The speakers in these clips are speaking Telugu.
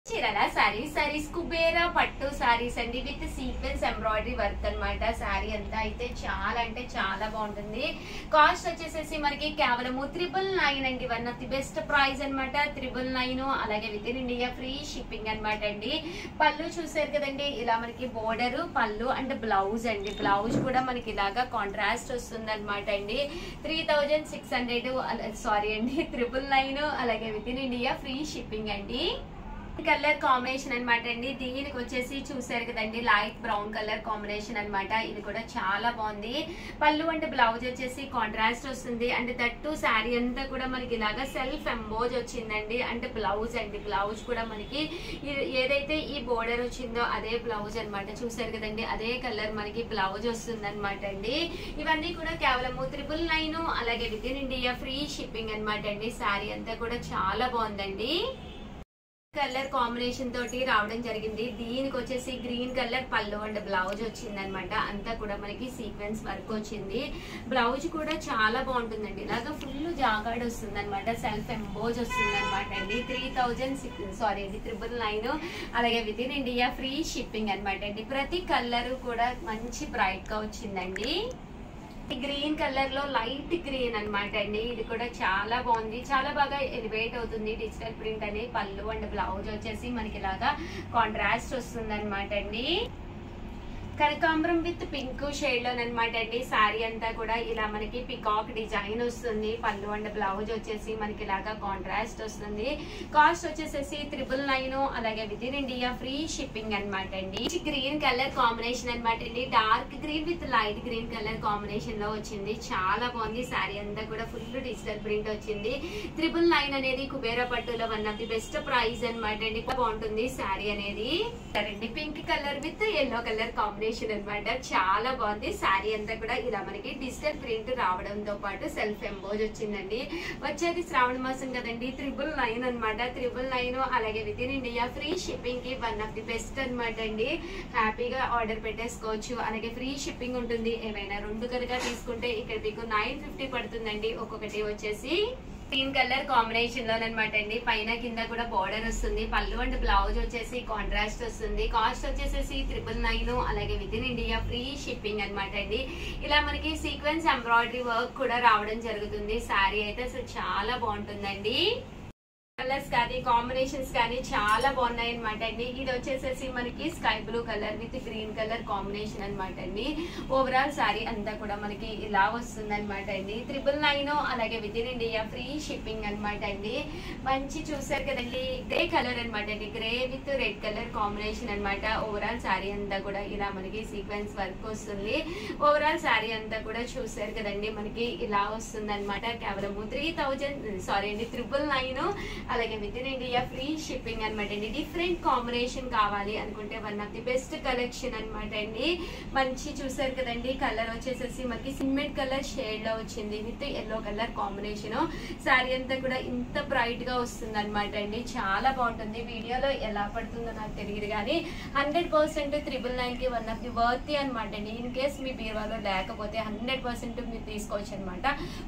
చీరల సారీస్ కుబేరా పట్టు సారీస్ అండి విత్ సీక్వెన్స్ ఎంబ్రాయిడరీ వర్క్ అన్నమాట. సారీ అంతా అయితే చాలా అంటే చాలా బాగుంటుంది. కాస్ట్ వచ్చేసేసి మనకి కేవలం 999 అండి. One of the best price అనమాట. 999. అలాగే with in India free shipping అనమాట అండి. పళ్ళు చూసారు కదండి, ఇలా మనకి బోర్డర్ పళ్ళు అండ్ బ్లౌజ్ అండి. బ్లౌజ్ కూడా మనకి ఇలాగా కాంట్రాస్ట్ వస్తుంది అనమాట అండి. 3600 సారీ అండి 999. అలాగే with in India free shipping అండి. కలర్ కాంబినేషన్ అనమాట అండి. దీనికి వచ్చేసి చూసారు కదండి, లైట్ బ్రౌన్ కలర్ కాంబినేషన్ అనమాట. ఇది కూడా చాలా బాగుంది. పళ్ళు అంటే బ్లౌజ్ వచ్చేసి కాంట్రాస్ట్ వస్తుంది. అండ్ దట్టు శారీ అంతా కూడా మనకి ఇలాగా సెల్ఫ్ ఎంబోజ్ వచ్చిందండి. అంటే బ్లౌజ్ అండి, బ్లౌజ్ కూడా మనకి ఏదైతే ఈ బోర్డర్ వచ్చిందో అదే బ్లౌజ్ అనమాట. చూసారు కదండి, అదే కలర్ మనకి బ్లౌజ్ వస్తుంది అనమాట అండి. ఇవన్నీ కూడా కేవలం 999. అలాగే with in India free shipping అనమాట అండి. శారీ అంతా కూడా చాలా బాగుందండి. కలర్ కాంబినేషన్ తోటి రావడం జరిగింది. దీనికి వచ్చేసి గ్రీన్ కలర్ పళ్ళు అండ్ బ్లౌజ్ వచ్చింది అనమాట. అంతా కూడా మనకి సీక్వెన్స్ వర్క్ వచ్చింది. బ్లౌజ్ కూడా చాలా బాగుంటుందండి. ఇలాగా ఫుల్ జాగాడ్ వస్తుంది అనమాట. సెల్ఫ్ ఎంబోజ్ వస్తుంది అనమాట అండి. 999. అలాగే with in India free shipping అనమాట అండి. ప్రతి కలర్ కూడా మంచి బ్రైట్ గా వచ్చిందండి. గ్రీన్ కలర్ లో లైట్ గ్రీన్ అనమాట అండి. ఇది కూడా చాలా బాగుంది, చాలా బాగా ఎలివేట్ అవుతుంది. డిజిటల్ ప్రింట్ అని పళ్ళు అండ్ బ్లౌజ్ వచ్చేసి మనకి ఇలాగా కాంట్రాస్ట్ వస్తుంది అనమాట అండి. కనకాంబరం విత్ పింక్ షేడ్ లోనమాట అండి. శారీ అంతా కూడా ఇలా మనకి పికాక్ డిజైన్ వస్తుంది. పళ్ళు అండ్ బ్లౌజ్ వచ్చేసి మనకి ఇలాగా కాంట్రాస్ట్ వస్తుంది. కాస్ట్ వచ్చేసేసి 999. అలాగే with in India free shipping అనమాట అండి. గ్రీన్ కలర్ కాంబినేషన్ అనమాట అండి. Dark green with light green colour combination లో వచ్చింది. చాలా బాగుంది. శారీ అంతా కూడా ఫుల్ డిజిటల్ ప్రింట్ వచ్చింది. 999 అనేది కుబేరా పట్టులో one of the best price అనమాట అండి. బాగుంటుంది శారీ అనేది. Pink colour with yellow colour combination అనమాట. చాలా బాగుంది. శారీ అంతా కూడా ఇలా మనకి డిజిటల్ ప్రింట్ రావడంతో పాటు సెల్ఫ్ ఎంబోజ్ వచ్చిందండి. వచ్చేది శ్రావణ మాసం కదండి. 999 అనమాట. 999. అలాగే with in India free shipping కి వన్ ఆఫ్ ది బెస్ట్ అనమాట అండి. హ్యాపీగా ఆర్డర్ పెట్టేసుకోవచ్చు. అలాగే ఫ్రీ షిప్పింగ్ ఉంటుంది. ఏమైనా రెండు కనుక తీసుకుంటే ఇక్కడ మీకు 950 పడుతుందండి. ఒక్కొక్కటి వచ్చేసి గ్రీన్ కలర్ కాంబినేషన్ లోనమాట అండి. పైన కింద కూడా బోర్డర్ వస్తుంది. పళ్ళు అండ్ బ్లౌజ్ వచ్చేసి కాంట్రాస్ట్ వస్తుంది. కాస్ట్ వచ్చేసేసి 999. అలాగే with in India free shipping అనమాట అండి. ఇలా మనకి సీక్వెన్స్ ఎంబ్రాయిడరీ వర్క్ కూడా రావడం జరుగుతుంది. శారీ అయితే అసలు చాలా బాగుంటుందండి. కలర్స్ కానీ కాంబినేషన్స్ కానీ చాలా బాగున్నాయి అనమాట అండి. ఇది వచ్చేసేసి మనకి sky blue colour with green colour combination అనమాట అండి. ఓవరాల్ శారీ అంతా కూడా మనకి ఇలా వస్తుంది అనమాట అండి. 999. అలాగే with in India free shipping అనమాట అండి. మంచి చూసారు కదండి, గ్రే కలర్ అనమాట అండి. Grey with red colour combination అనమాట. ఓవరాల్ శారీ అంతా కూడా ఇలా మనకి సీక్వెన్స్ వర్క్ వస్తుంది. ఓవరాల్ శారీ అంతా కూడా చూసారు కదండి, మనకి ఇలా వస్తుంది అనమాట. కేవలం 999. అలాగే with in India free shipping అనమాట అండి. డిఫరెంట్ కాంబినేషన్ కావాలి అనుకుంటే one of the best collection అనమాట అండి. మంచి చూసారు కదండి, కలర్ వచ్చేసేసి మనకి సిమెంట్ కలర్ షేడ్ లో వచ్చింది with yellow colour combination. Sari అంతా కూడా ఇంత బ్రైట్ గా వస్తుంది అనమాట అండి. చాలా బాగుంటుంది. వీడియోలో ఎలా పడుతుందో నాకు తెలియదు కానీ 100% 999 కి వన్ ఆఫ్ ది వర్తీ అనమాట అండి. ఇన్ కేస్ మీ బీరువాలో లేకపోతే 100% మీరు తీసుకోవచ్చు అనమాట.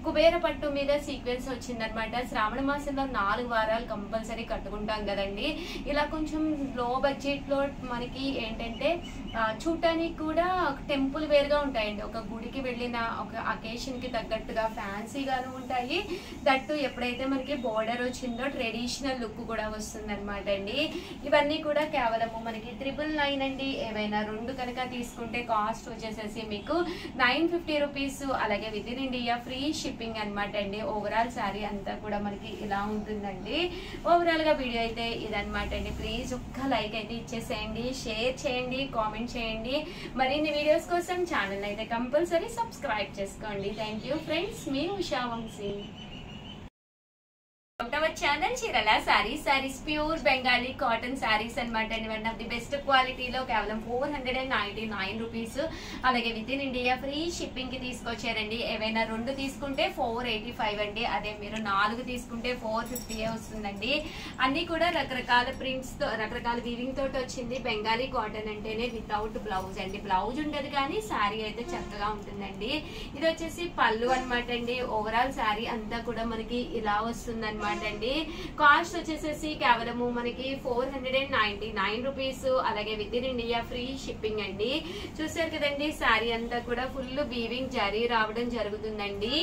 కుబేర పట్టు మీద సీక్వెన్స్ వచ్చిందనమాట. శ్రావణ మాసంలో 4 వారాలు కంపల్సరీ కట్టుకుంటాం కదండి. ఇలా కొంచెం లో బడ్జెట్ లో మనకి ఏంటంటే చూడటానికి కూడా టెంపుల్ వేర్ గా ఉంటాయండి. ఒక గుడికి వెళ్ళిన ఒక అకేషన్ కి తగ్గట్టుగా ఫ్యాన్సీగాను ఉంటాయి. దట్టు ఎప్పుడైతే మనకి బోర్డర్ వచ్చిందో ట్రెడిషనల్ లుక్ కూడా వస్తుంది అనమాట అండి. ఇవన్నీ కూడా కేవలము మనకి 999 అండి. ఏవైనా రెండు కనుక తీసుకుంటే కాస్ట్ వచ్చేసేసి మీకు 950 రూపీస్. అలాగే with in India free shipping అనమాట అండి. ఓవరాల్ శారీ అంతా కూడా మనకి ఇలా ఉంటుందండి. ఓవరాల్ గా వీడియో అయితే ఇదనమాట అండి. ప్లీజ్ ఒక్క లైక్ అయితే ఇచ్చేసేయండి, షేర్ చేయండి, కామెంట్ చేయండి. మరిన్ని వీడియోస్ కోసం ఛానల్ అయితే కంపల్సరీ సబ్స్క్రైబ్ చేసుకోండి. థ్యాంక్ యూ ఫ్రెండ్స్, మీ Usha Vamsi. Channel Chirala saris pure Bengali cotton saris అనమాట అండి. వన్ ఆఫ్ ది బెస్ట్ క్వాలిటీలో కేవలం 499 రూపీస్. అలాగే with in India free shipping కి తీసుకొచ్చారండి. ఏవైనా రెండు తీసుకుంటే 485 అండి. అదే మీరు 4 తీసుకుంటే 450 వస్తుందండి. అన్ని కూడా రకరకాల ప్రింట్స్ తో, రకరకాల వీవింగ్ తోటి వచ్చింది. బెంగాలీ కాటన్ అంటేనే వితౌట్ బ్లౌజ్ అండి. బ్లౌజ్ ఉండదు కానీ శారీ అయితే చక్కగా ఉంటుందండి. ఇది వచ్చేసి పళ్ళు అనమాట అండి. ఓవరాల్ శారీ అంతా కూడా మనకి ఇలా వస్తుంది అనమాట. అనమాట అండి. కాస్ట్ వచ్చేసేసి కేవలము మనకి 499 రూపీస్. అలాగే with in India free shipping అండి. చూసారు కదండి, శారీ అంతా కూడా ఫుల్ వీవింగ్ జరీ రావడం జరుగుతుందండి.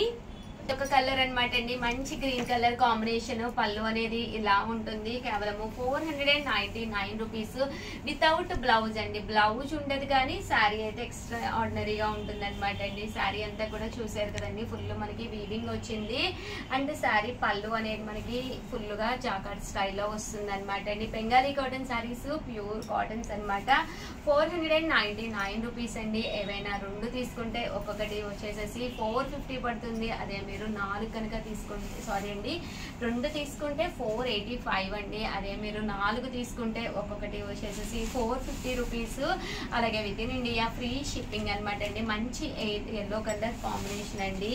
ఒక కలర్ అనమాట అండి, మంచి గ్రీన్ కలర్ కాంబినేషన్. పళ్ళు అనేది ఇలా ఉంటుంది. కేవలము 499 రూపీస్ వితౌట్ బ్లౌజ్ అండి. బ్లౌజ్ ఉండదు కానీ శారీ అయితే ఎక్స్ట్రా ఆర్డినరీగా ఉంటుంది అనమాట అండి. శారీ అంతా కూడా చూసారు కదండి, ఫుల్ మనకి వీవింగ్ వచ్చింది. అండ్ శారీ పళ్ళు అనేది మనకి ఫుల్ గా జాకార్డ్ స్టైల్లో వస్తుంది అనమాట అండి. Bengali cotton saris pure cottons అనమాట. 499 రూపీస్ అండి. ఏవైనా రెండు తీసుకుంటే ఒక్కొక్కటి వచ్చేసేసి 450 పడుతుంది. అదే మీరు 4 కనుక తీసుకుంటే, సారీ అండి, 2 తీసుకుంటే 485 అండి. అదే మీరు 4 తీసుకుంటే ఒక్కొక్కటి వచ్చేసేసి 450 రూపీస్. అలాగే with in India free shipping అనమాట అండి. మంచి ఎల్లో కలర్ కాంబినేషన్ అండి.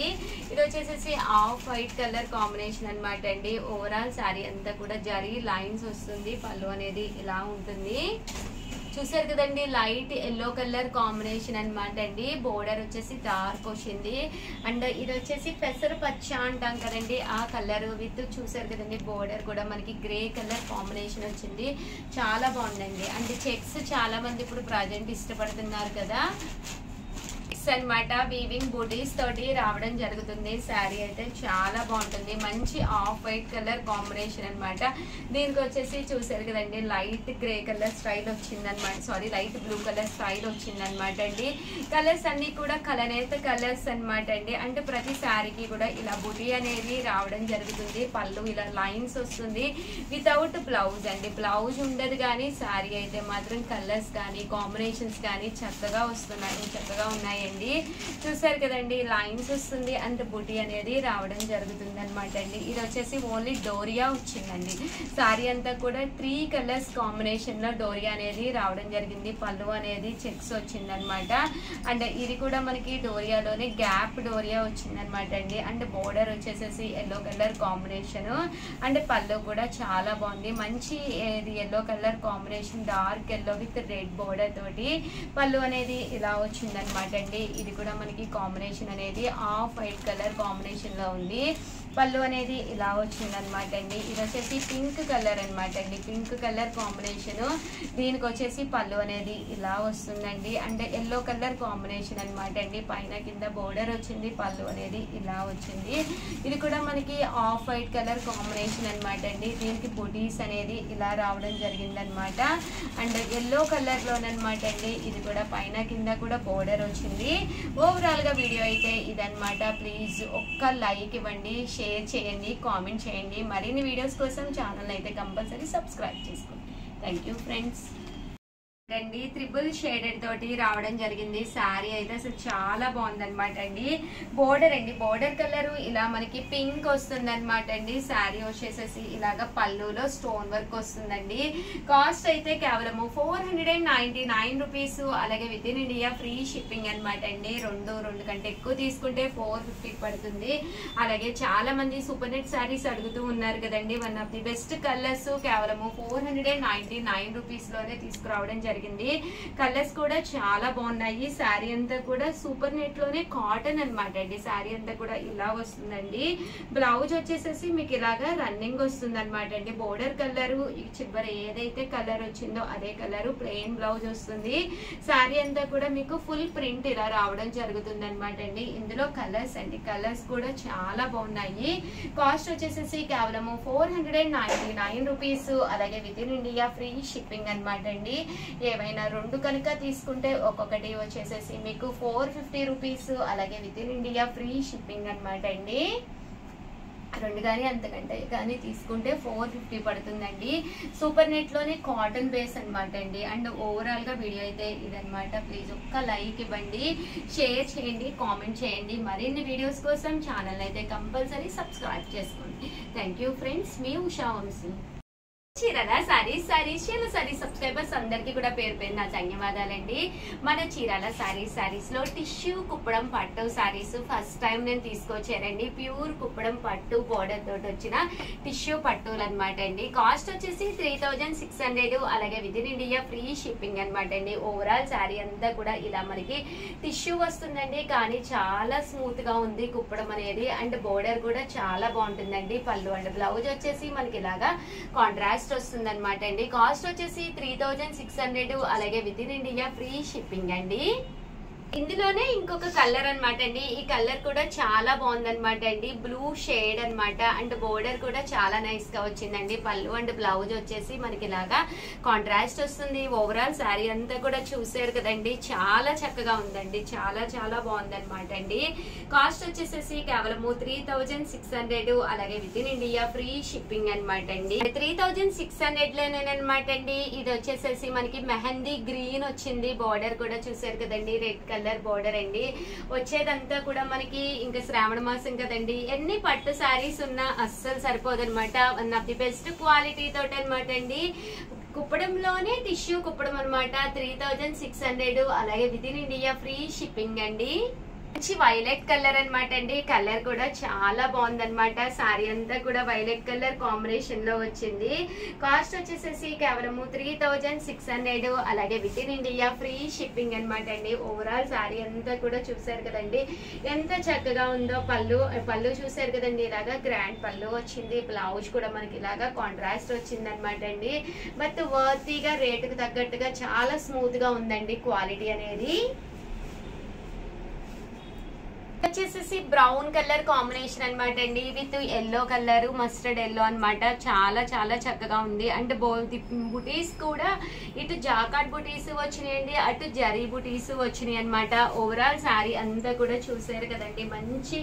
ఇది వచ్చేసేసి ఆఫ్ వైట్ కలర్ కాంబినేషన్ అనమాట అండి. ఓవరాల్ శారీ అంతా కూడా జరీ లైన్స్ వస్తుంది. పళ్ళు అనేది ఇలా ఉంటుంది. చూసారు కదండి, లైట్ ఎల్లో కలర్ కాంబినేషన్ అనమాట అండి. బోర్డర్ వచ్చేసి డార్క్ వచ్చింది. అండ్ ఇది వచ్చేసి పెసర పచ్చ అంటాం కదండి, ఆ కలర్ విత్ చూసారు కదండి, బోర్డర్ కూడా మనకి గ్రే కలర్ కాంబినేషన్ వచ్చింది. చాలా బాగుందండి. అంటే చెక్స్ చాలా మంది ఇప్పుడు ప్రజెంట్ ఇష్టపడుతున్నారు కదా అనమాట. వీవింగ్ బూటీస్ తోటి రావడం జరుగుతుంది. శారీ అయితే చాలా బాగుంటుంది. మంచి ఆఫ్ వైట్ కలర్ కాంబినేషన్ అనమాట. దీనికి వచ్చేసి చూసారు కదండి, లైట్ గ్రే కలర్ స్టైల్ వచ్చిందనమాట. Sorry, light blue colour style వచ్చిందనమాట అండి. కలర్స్ అన్ని కూడా కలనేత కలర్స్ అనమాట అండి. అంటే ప్రతి శారీకి కూడా ఇలా బుటీ అనేది రావడం జరుగుతుంది. పళ్ళు ఇలా లైన్స్ వస్తుంది. వితౌట్ బ్లౌజ్ అండి. బ్లౌజ్ ఉండదు కానీ శారీ అయితే మాత్రం కలర్స్ కానీ కాంబినేషన్స్ కానీ చక్కగా ఉన్నాయండి. చూసారు కదండి, లైన్స్ వస్తుంది. అండ్ బుటీ అనేది రావడం జరుగుతుంది అనమాట అండి. ఇది వచ్చేసి ఓన్లీ డోరియా వచ్చిందండి. శారీ అంతా కూడా 3 కలర్స్ కాంబినేషన్ లో డోరియా అనేది రావడం జరిగింది. పళ్ళు అనేది చెక్స్ వచ్చింది అనమాట. అండ్ ఇది కూడా మనకి డోరియాలోనే గ్యాప్ డోరియా వచ్చింది అనమాట అండి. అండ్ బోర్డర్ వచ్చేసేసి ఎల్లో కలర్ కాంబినేషన్. అండ్ పళ్ళు కూడా చాలా బాగుంది. మంచి yellow colour combination, dark yellow with red border తోటి పళ్ళు అనేది ఇలా వచ్చింది అనమాట అండి. ఇది కూడా మనకి కాంబినేషన్ అనేది ఆఫ్ వైట్ కలర్ కాంబినేషన్ లో ఉంది. పళ్ళు అనేది ఇలా వచ్చిందనమాట అండి. ఇది వచ్చేసి పింక్ కలర్ అనమాట అండి. Pink colour combination. దీనికి వచ్చేసి పళ్ళు అనేది ఇలా వస్తుందండి. అండ్ ఎల్లో కలర్ కాంబినేషన్ అనమాట అండి. పైన కింద బోర్డర్ వచ్చింది. పళ్ళు అనేది ఇలా వచ్చింది. ఇది కూడా మనకి ఆఫ్ వైట్ కలర్ కాంబినేషన్ అనమాట అండి. దీనికి బుటీస్ అనేది ఇలా రావడం జరిగిందనమాట. అండ్ ఎల్లో కలర్ లోనమాట అండి. ఇది కూడా పైన కింద కూడా బోర్డర్ వచ్చింది. ఓవరాల్ గా వీడియో అయితే ఇదనమాట. ప్లీజ్ ఒక్క లైక్ ఇవ్వండి, షేర్ చేయండి, కామెంట్ చేయండి. మరిన్ని వీడియోస్ కోసం ఛానల్ అయితే కంపల్సరీ సబ్స్క్రైబ్ చేసుకోండి. Thank you friends. అండి ట్రిపుల్ షేడెడ్ తోటి రావడం జరిగింది. శారీ అయితే అసలు చాలా బాగుంది అనమాట అండి. బోర్డర్ అండి, బోర్డర్ కలర్ ఇలా మనకి పింక్ వస్తుంది అనమాట అండి. శారీ వచ్చేసేసి ఇలాగా పళ్ళులో స్టోన్ వర్క్ వస్తుందండి. కాస్ట్ అయితే కేవలము 499 రూపీస్. అలాగే with in India free shipping అనమాట అండి. రెండు కంటే ఎక్కువ తీసుకుంటే 450 పడుతుంది. అలాగే చాలా మంది సూపర్ నెట్ శారీస్ అడుగుతూ ఉన్నారు కదండి. One of the best colours కేవలము 499 రూపీస్ లోనే తీసుకురావడం జరిగింది. కలర్స్ కూడా చాలా బాగున్నాయి. శారీ అంతా కూడా సూపర్ నెట్ లోనే కాటన్ అనమాట అండి. శారీ అంతా కూడా ఇలా వస్తుందండి. బ్లౌజ్ వచ్చేసేసి మీకు ఇలాగా రన్నింగ్ వస్తుంది అనమాట అండి. బోర్డర్ కలర్ చివరి ఏదైతే కలర్ వచ్చిందో అదే కలర్ ప్లెయిన్ బ్లౌజ్ వస్తుంది. శారీ అంతా కూడా మీకు ఫుల్ ప్రింట్ ఇలా రావడం జరుగుతుంది అనమాట అండి. ఇందులో కలర్స్ అండి, కలర్స్ కూడా చాలా బాగున్నాయి. కాస్ట్ వచ్చేసేసి కేవలము 499 రూపీస్. అలాగే with in India free shipping అనమాట అండి. ఏవైనా రెండు కనుక తీసుకుంటే ఒక్కొక్కటి వచ్చేసేసి మీకు 450 రూపీస్. అలాగే with in India free shipping అనమాట అండి. రెండు కానీ అంతకంటే కానీ తీసుకుంటే 450 పడుతుందండి. సూపర్ నెట్ లోనే కాటన్ బేస్ అనమాట అండి. అండ్ ఓవరాల్ గా వీడియో అయితే ఇదనమాట. ప్లీజ్ ఒక్క లైక్ ఇవ్వండి, షేర్ చేయండి, కామెంట్ చేయండి. మరిన్ని వీడియోస్ కోసం ఛానల్ అయితే కంపల్సరీ సబ్స్క్రైబ్ చేసుకోండి. Thank you friends. మీ ఉషా వంశీ. చీరాల సారీస్ సబ్స్క్రైబర్స్ అందరికీ కూడా పేరు పేరు నా ధన్యవాదాలండి. మన చీరాల సారీస్ లో టిష్యూ కుప్పడం పట్టు సారీస్ ఫస్ట్ టైం నేను తీసుకొచ్చానండి. ప్యూర్ కుప్పడం పట్టు బోర్డర్ తోటి వచ్చిన టిష్యూ పట్టులు అనమాట అండి. కాస్ట్ వచ్చేసి 3600, అలాగే with in India free shipping అనమాట అండి. ఓవరాల్ శారీ అంతా కూడా ఇలా మనకి టిష్యూ వస్తుందండి, కానీ చాలా స్మూత్ గా ఉంది కుప్పడం అనేది. అండ్ బోర్డర్ కూడా చాలా బాగుంటుందండి. పళ్ళు అండ్ బ్లౌజ్ వచ్చేసి మనకి ఇలాగా కాంట్రాస్ట్ వస్తుంది అనమాట అండి. కాస్ట్ వచ్చేసి 3600, అలాగే with in India free shipping అండి. ఇందులోనే ఇంకొక కలర్ అనమాట అండి. ఈ కలర్ కూడా చాలా బాగుంది అనమాట అండి. బ్లూ షేడ్ అనమాట. అండ్ బోర్డర్ కూడా చాలా నైస్ గా వచ్చిందండి. పళ్ళు అండ్ బ్లౌజ్ వచ్చేసి మనకి ఇలాగా కాంట్రాస్ట్ వస్తుంది. ఓవరాల్ శారీ అంతా కూడా చూసారు కదండి, చాలా చక్కగా ఉందండి. చాలా చాలా బాగుంది అనమాట అండి. కాస్ట్ వచ్చేసేసి కేవలం 3600, అలాగే with in India free shipping అనమాట అండి. 3600 లోనేనమాట అండి. ఇది వచ్చేసేసి మనకి మెహందీ గ్రీన్ వచ్చింది. బోర్డర్ కూడా చూసారు కదండి, రెడ్ కలర్ బోర్డర్ అండి. వచ్చేదంతా కూడా మనకి ఇంకా శ్రావణ మాసం కదండి, ఎన్ని పట్టు శారీస్ ఉన్నా అస్సలు సరిపోదనమాట. One of the best quality తోటి అనమాట అండి. కుప్పడంలోనే టిష్యూ కుప్పడం అనమాట. 3600, అలాగే with in India free shipping అండి. మంచి వైలెట్ కలర్ అనమాట అండి. కలర్ కూడా చాలా బాగుంది అనమాట. శారీ అంతా కూడా వైలెట్ కలర్ కాంబినేషన్ లో వచ్చింది. కాస్ట్ వచ్చేసేసి కేవలం 3600, అలాగే with in India free shipping అనమాట అండి. ఓవరాల్ శారీ అంతా కూడా చూసారు కదండి, ఎంత చక్కగా ఉందో. పళ్ళు చూసారు కదండి, ఇలాగా గ్రాండ్ పళ్ళు వచ్చింది. బ్లౌజ్ కూడా మనకి ఇలాగా కాంట్రాస్ట్ వచ్చింది అనమాట అండి. బట్ వర్తీగా రేటుకు తగ్గట్టుగా చాలా స్మూత్ గా ఉందండి క్వాలిటీ అనేది. వచ్చేసేసి బ్రౌన్ కలర్ కాంబినేషన్ అనమాట అండి, with yellow colour, mustard yellow అనమాట. చాలా చాలా చక్కగా ఉంది. అండ్ బుటీస్ కూడా ఇటు జాకాట్ బుటీస్ వచ్చినాయండి, అటు జరీ బుటీస్ వచ్చినాయి అనమాట. ఓవరాల్ శారీ అంతా కూడా చూసారు కదండి, మంచి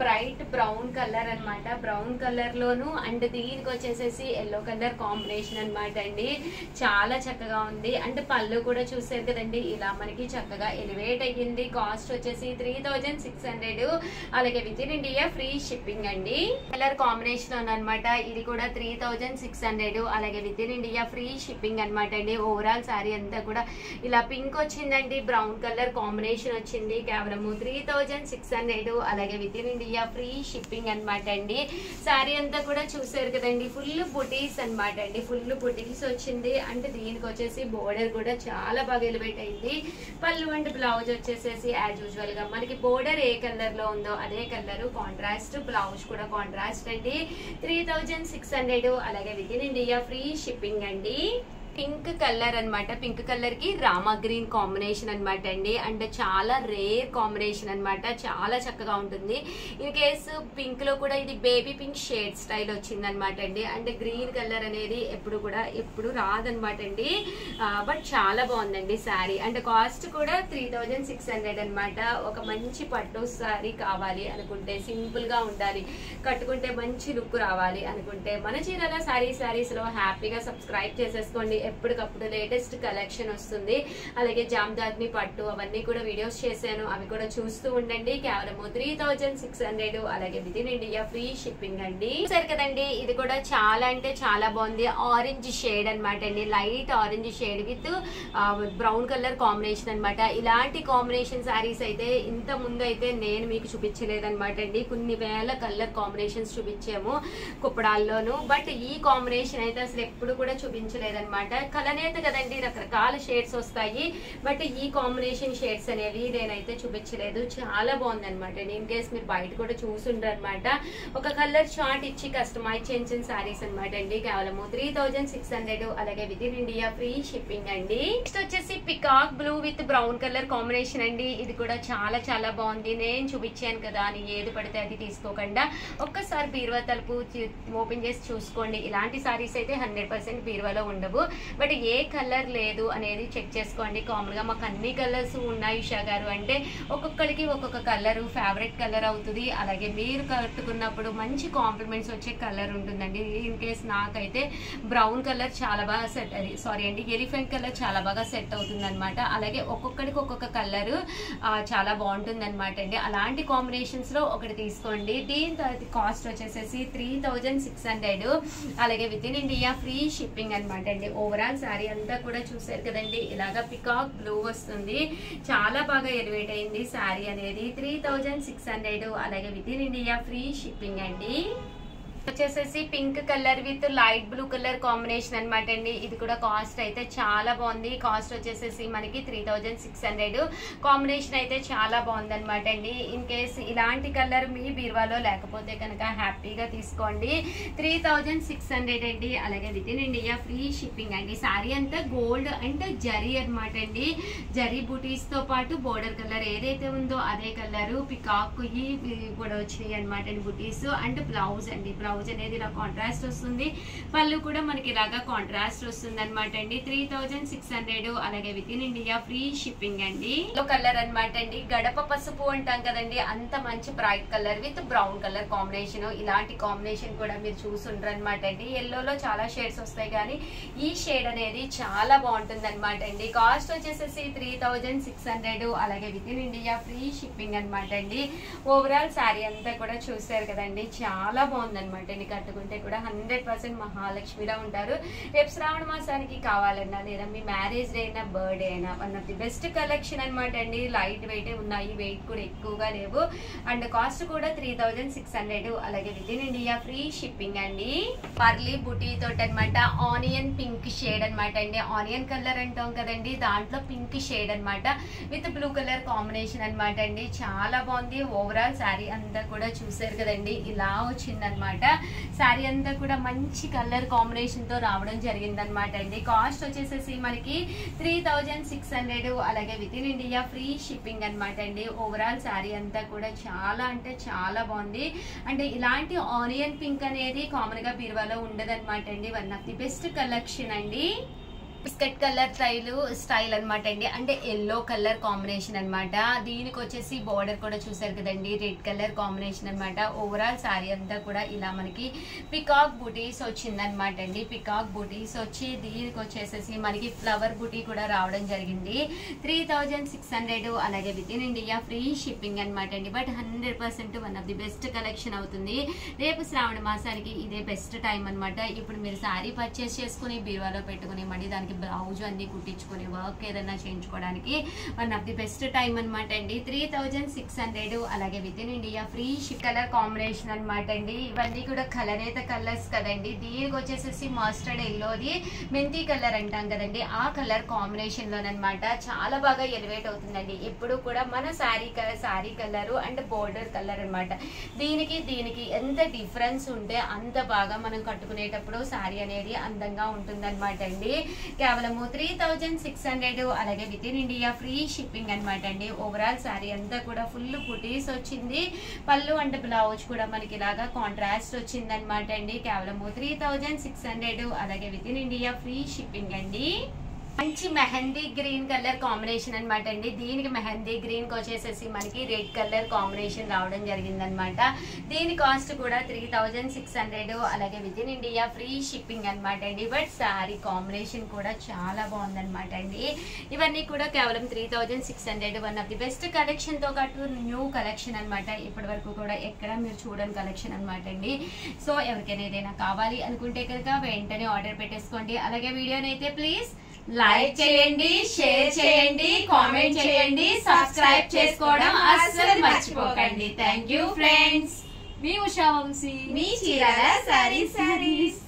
బ్రైట్ బ్రౌన్ కలర్ అనమాట. బ్రౌన్ కలర్ లోను అండ్ దీనికి వచ్చేసేసి ఎల్లో కలర్ కాంబినేషన్ అనమాట అండి. చాలా చక్కగా ఉంది. అండ్ పళ్ళు కూడా చూసారు కదండి, ఇలా మనకి చక్కగా ఎలివేట్ అయ్యింది. కాస్ట్ వచ్చేసి 3600, అలాగే with in India free shipping అండి. కలర్ కాంబినేషన్ అనమాట. ఇది కూడా 3600, అలాగే with in India free shipping అనమాట అండి. ఓవరాల్ శారీ అంతా కూడా ఇలా పింక్ వచ్చిందండి, బ్రౌన్ కలర్ కాంబినేషన్ వచ్చింది. కేవలం 3600, అలాగే with in India free shipping అనమాట అండి. శారీ అంతా కూడా చూసారు కదండి, ఫుల్ బుటీస్ అనమాట అండి. ఫుల్ బుటీస్ వచ్చింది. అంటే దీనికి వచ్చేసి బోర్డర్ కూడా చాలా బాగా ఎలివేట్ అయింది. పళ్ళు అండ్ బ్లౌజ్ వచ్చేసేసి యాజ్ యూజువల్ గా మనకి బోర్డర్ ఏ కలర్ లో ఉందో అదే కలర్ కాంట్రాస్ట్, బ్లౌజ్ కూడా కాంట్రాస్ట్ అండి. 3600, అలాగే with in India free shipping అండి. పింక్ కలర్ అనమాట. పింక్ కలర్ కి రామా గ్రీన్ కాంబినేషన్ అనమాట అండి. అండ్ చాలా రేర్ కాంబినేషన్ అనమాట. చాలా చక్కగా ఉంటుంది. ఇన్ కేసు పింక్ లో కూడా ఇది బేబీ పింక్ షేడ్ స్టైల్ వచ్చింది అనమాట అండి. అండ్ గ్రీన్ కలర్ అనేది ఎప్పుడు రాదనమాట అండి. బట్ చాలా బాగుందండి శారీ. అండ్ కాస్ట్ కూడా 3600 అనమాట. ఒక మంచి పట్టు శారీ కావాలి అనుకుంటే, సింపుల్ గా ఉండాలి, కట్టుకుంటే మంచి లుక్ రావాలి అనుకుంటే మన చీరాల సారీస్ లో హ్యాపీగా సబ్స్క్రైబ్ చేసేసుకోండి. ఎప్పటికప్పుడు లేటెస్ట్ కలెక్షన్ వస్తుంది. అలాగే జామ్దాని పట్టు అవన్నీ కూడా వీడియోస్ చేశాను, అవి కూడా చూస్తూ ఉండండి. కేవలం 3600, అలాగే with in India free shipping అండి. సరే కదండి, ఇది కూడా చాలా అంటే చాలా బాగుంది. ఆరెంజ్ షేడ్ అనమాట అండి, light orange shade with brown colour combination అనమాట. ఇలాంటి కాంబినేషన్ శారీస్ అయితే ఇంత ముందు అయితే నేను మీకు చూపించలేదన్నమాట అండి. కొన్ని వేల కలర్ కాంబినేషన్స్ చూపించాము కుప్పడాల్లోనూ, బట్ ఈ కాంబినేషన్ అయితే అసలు ఎప్పుడు కూడా చూపించలేదన్నమాట. కలనేత కదండి, రకరకాల షేడ్స్ వస్తాయి, బట్ ఈ కాంబినేషన్ షేడ్స్ అనేవి నేనైతే చూపించలేదు. చాలా బాగుంది అనమాట. ఇన్ కేస్ మీరు బయట కూడా చూసుండ్రు అనమాట. ఒక కలర్ షార్ట్ ఇచ్చి కస్టమైజ్ చేసిన శారీస్ అనమాట అండి. కేవలం 3600, అలాగే with in India free shipping అండి. నెక్స్ట్ వచ్చేసి peacock blue with brown colour combination అండి. ఇది కూడా చాలా చాలా బాగుంది. నేను చూపించాను కదా అని ఏది పడితే అది తీసుకోకుండా ఒక్కసారి బీరువా తలుపు ఓపెన్ చేసి చూసుకోండి. ఇలాంటి శారీస్ అయితే 100% బీరువాలో ఉండవు. బట్ ఏ కలర్ లేదు అనేది చెక్ చేసుకోండి. కామన్ గా మాకు అన్ని కలర్స్ ఉన్నాయి ఉషా గారు అంటే ఒక్కొక్కరికి ఒక్కొక్క కలర్ ఫేవరెట్ కలర్ అవుతుంది. అలాగే మీరు కట్టుకున్నప్పుడు మంచి కాంప్లిమెంట్స్ వచ్చే కలర్ ఉంటుందండి. ఇన్ కేస్ నాకైతే బ్రౌన్ కలర్ చాలా బాగా సెట్ ఎలిఫెంట్ కలర్ చాలా బాగా సెట్ అవుతుంది అనమాట. అలాగే ఒక్కొక్కరికి ఒక్కొక్క కలర్ చాలా బాగుంటుంది అనమాట అండి. అలాంటి కాంబినేషన్స్ లో ఒకటి తీసుకోండి. దీని తర్వాత కాస్ట్ వచ్చేసేసి 3600. అలాగే with in India free shipping అనమాట అండి. ఓవరాల్ శారీ అంతా కూడా చూసారు కదండి, ఇలాగా పికాక్ బ్లూ వస్తుంది. చాలా బాగా ఎలివేట్ అయింది శారీ అనేది. 3600. అలాగే with in India free shipping అండి. వచ్చేసేసి pink colour with light blue colour combination అనమాట అండి. ఇది కూడా కాస్ట్ అయితే చాలా బాగుంది. కాస్ట్ వచ్చేసేసి మనకి 3600. కాంబినేషన్ అయితే చాలా బాగుంది అనమాట అండి. ఇన్ కేస్ ఇలాంటి కలర్ మీ బీరువాలో లేకపోతే కనుక హ్యాపీగా తీసుకోండి. 3600 అండి. అలాగే with in India free shipping అండి. శారీ అంతా గోల్డ్ అండ్ జరీ అనమాట అండి. జరీ బూటీస్ తో పాటు బోర్డర్ కలర్ ఏదైతే ఉందో అదే కలర్ పికాక్ కూడా వచ్చినాయి అనమాట అండి బూటీస్. అండ్ బ్లౌజ్ అండి, బ్లౌజ్ అనేది ఇలా కాంట్రాస్ట్ వస్తుంది. పళ్ళు కూడా మనకి ఇలాగా కాంట్రాస్ట్ వస్తుంది అనమాట అండి. 3600. అలాగే with in India free shipping అండి. ఎల్లో కలర్ అనమాట అండి. గడప పసుపు అంటాం కదండి, అంత మంచి bright colour with brown colour combination. ఇలాంటి కాంబినేషన్ కూడా మీరు చూసుండ్రు అనమాట అండి. ఎల్లోలో చాలా షేడ్స్ వస్తాయి కానీ ఈ షేడ్ అనేది చాలా బాగుంటుంది అనమాట అండి. కాస్ట్ వచ్చేసేసి 3600. అలాగే with in India free shipping అనమాట అండి. ఓవరాల్ శారీ అంతా కూడా చూసారు కదండి, చాలా బాగుంది అనమాట. కట్టుకుంటే కూడా 100% మహాలక్ష్మిలా ఉంటారు. రేపు శ్రావణ మాసానికి కావాలన్నా లేదా మీ మ్యారేజ్ డే అయినా బర్త్డే అయినా one of the best collection అనమాట అండి. లైట్ వెయిట్ ఉన్నాయి, వెయిట్ కూడా ఎక్కువగా లేవు. అండ్ కాస్ట్ కూడా 3600. అలాగే with in India free shipping అండి. పర్లీ బుటీ తోటి అనమాట. ఆనియన్ పింక్ షేడ్ అనమాట అండి. ఆనియన్ కలర్ అంటాం కదండి, దాంట్లో పింక్ షేడ్ అనమాట విత్ బ్లూ కలర్ కాంబినేషన్ అనమాట అండి. చాలా బాగుంది. ఓవరాల్ శారీ అంతా కూడా చూసారు కదండి, ఇలా వచ్చిందనమాట. శారీ అంతా కూడా మంచి కలర్ కాంబినేషన్ తో రావడం జరిగింది అనమాట అండి. కాస్ట్ వచ్చేసేసి మనకి 3600. అలాగే with in India free shipping అనమాట అండి. ఓవరాల్ శారీ అంతా కూడా చాలా అంటే చాలా బాగుంది. అంటే ఇలాంటి ఆనియన్ పింక్ అనేది కామన్ గా బీరువాలో ఉండదన్నమాట అండి. One of the best collection అండి. బిస్కెట్ కలర్ స్టైల్ అనమాట అండి. అంటే ఎల్లో కలర్ కాంబినేషన్ అనమాట. దీనికి వచ్చేసి బార్డర్ కూడా చూసారు కదండి, రెడ్ కలర్ కాంబినేషన్ అనమాట. ఓవరాల్ శారీ అంతా కూడా ఇలా మనకి పికాక్ బూటీస్ వచ్చిందనమాట అండి. పికాక్ బూటీస్ వచ్చి దీనికి వచ్చేసేసి మనకి ఫ్లవర్ బూటీ కూడా రావడం జరిగింది. 3600. అలాగే with in India free shipping అనమాట అండి. But 100% one of the best collection అవుతుంది. రేపు శ్రావణ మాసానికి ఇదే బెస్ట్ టైం అనమాట. ఇప్పుడు మీరు శారీ పర్చేస్ చేసుకుని బీరువాలో పెట్టుకుని మళ్ళీ దానికి బ్లౌజ్ అన్ని కుట్టించుకుని వర్క్ ఏదైనా చేయించుకోవడానికి one of the best time అనమాట అండి. 3600. అలాగే with in India free colour combination అనమాట అండి. ఇవన్నీ కూడా కలరేత కలర్స్ కదండి. దీనికి వచ్చేసేసి మస్టర్డ్ ఎల్లోది మెంతి కలర్ అంటాం కదండి, ఆ కలర్ కాంబినేషన్ లోనమాట. చాలా బాగా ఎలివేట్ అవుతుందండి. ఇప్పుడు కూడా మన sari colour and border colour అనమాట. దీనికి ఎంత డిఫరెన్స్ ఉంటే అంత బాగా మనం కట్టుకునేటప్పుడు శారీ అనేది అందంగా ఉంటుంది అనమాట అండి. కేవలము 3600. అలాగే with in India free shipping అనమాట అండి. ఓవరాల్ శారీ అంతా కూడా ఫుల్ బుటీస్ వచ్చింది. పళ్ళు అండ్ బ్లౌజ్ కూడా మనకి ఇలాగా కాంట్రాస్ట్ వచ్చింది అనమాట అండి. కేవలము 3600. అలాగే with in India free shipping అండి. మంచి మెహందీ గ్రీన్ కలర్ కాంబినేషన్ అనమాట అండి. దీనికి మెహందీ గ్రీన్ కి వచ్చేసేసి మనకి రెడ్ కలర్ కాంబినేషన్ రావడం జరిగిందనమాట. దీని కాస్ట్ కూడా 3600. అలాగే with in India free shipping అనమాట అండి. బట్ శారీ కాంబినేషన్ కూడా చాలా బాగుందనమాట అండి. ఇవన్నీ కూడా కేవలం 3600. One of the best collection తో పాటు న్యూ కలెక్షన్ అనమాట. ఇప్పటి వరకు కూడా ఎక్కడ మీరు చూడని కలెక్షన్ అనమాట అండి. సో ఎవరికైనా ఏదైనా కావాలి అనుకుంటే కనుక వెంటనే ఆర్డర్ పెట్టేసుకోండి. అలాగే వీడియోని అయితే ప్లీజ్ లైక్ చేయండి, షేర్ చేయండి, కామెంట్ చేయండి, సబ్స్క్రైబ్ చేసుకోవడం అస్సలు మర్చిపోకండి. Thank you friends. మీ ఉషా వంశీ, మీ చీరాల శారీస్.